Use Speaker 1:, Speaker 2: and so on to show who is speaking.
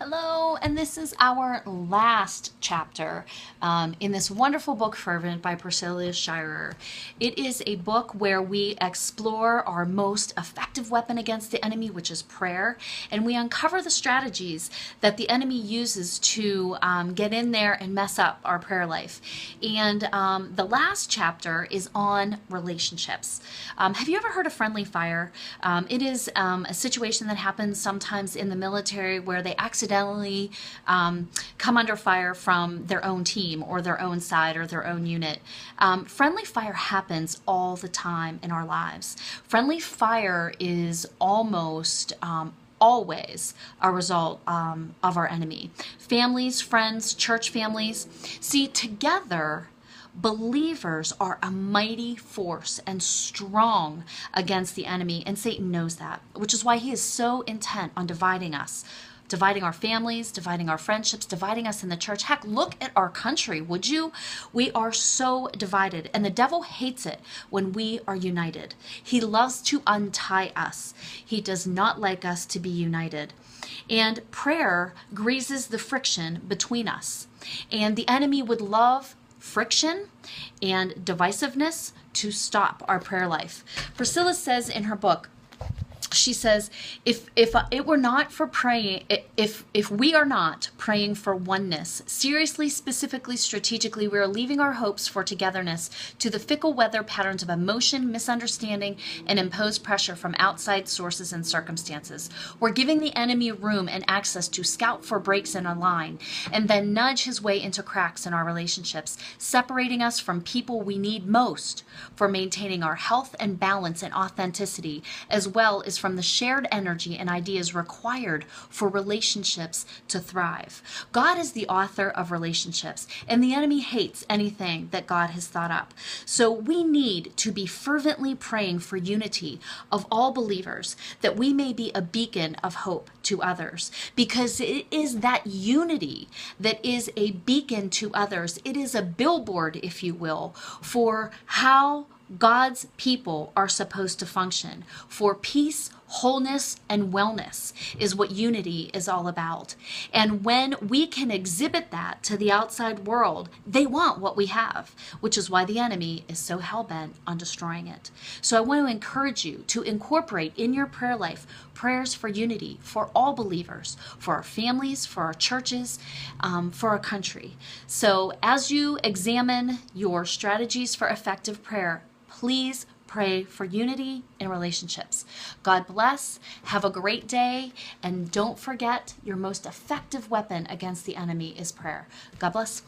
Speaker 1: Hello, and this is our last chapter in this wonderful book, Fervent by Priscilla Shirer. It is a book where we explore our most effective weapon against the enemy, which is prayer, and we uncover the strategies that the enemy uses to get in there and mess up our prayer life. And the last chapter is on relationships. Have you ever heard of friendly fire? It is a situation that happens sometimes in the military where they accidentally come under fire from their own team or their own side or their own unit. Friendly fire happens all the time in our lives. Friendly fire is almost always a result of our enemy. Families, friends, church families. See, together, believers are a mighty force and strong against the enemy, and Satan knows that, which is why he is so intent on dividing us. Dividing our families, dividing our friendships, dividing us in the church. Heck, look at our country, would you? We are so divided, and the devil hates it when we are united. He loves to untie us. He does not like us to be united. And prayer greases the friction between us. And the enemy would love friction and divisiveness to stop our prayer life. Priscilla says in her book, she says, if it were not for praying, if we are not praying for oneness, seriously, specifically, strategically, we are leaving our hopes for togetherness to the fickle weather patterns of emotion, misunderstanding, and imposed pressure from outside sources and circumstances. We're giving the enemy room and access to scout for breaks in a line and then nudge his way into cracks in our relationships, separating us from people we need most for maintaining our health and balance and authenticity, as well as from the shared energy and ideas required for relationships to thrive. God is the author of relationships, and the enemy hates anything that God has thought up. So we need to be fervently praying for unity of all believers, that we may be a beacon of hope to others, because it is that unity that is a beacon to others. It is a billboard, if you will, for how God's people are supposed to function. For peace, wholeness, and wellness is what unity is all about. And when we can exhibit that to the outside world, they want what we have, which is why the enemy is so hell-bent on destroying it. So I want to encourage you to incorporate in your prayer life prayers for unity for all believers, for our families, for our churches, for our country. So as you examine your strategies for effective prayer, please pray for unity in relationships. God bless. Have a great day. And don't forget, your most effective weapon against the enemy is prayer. God bless.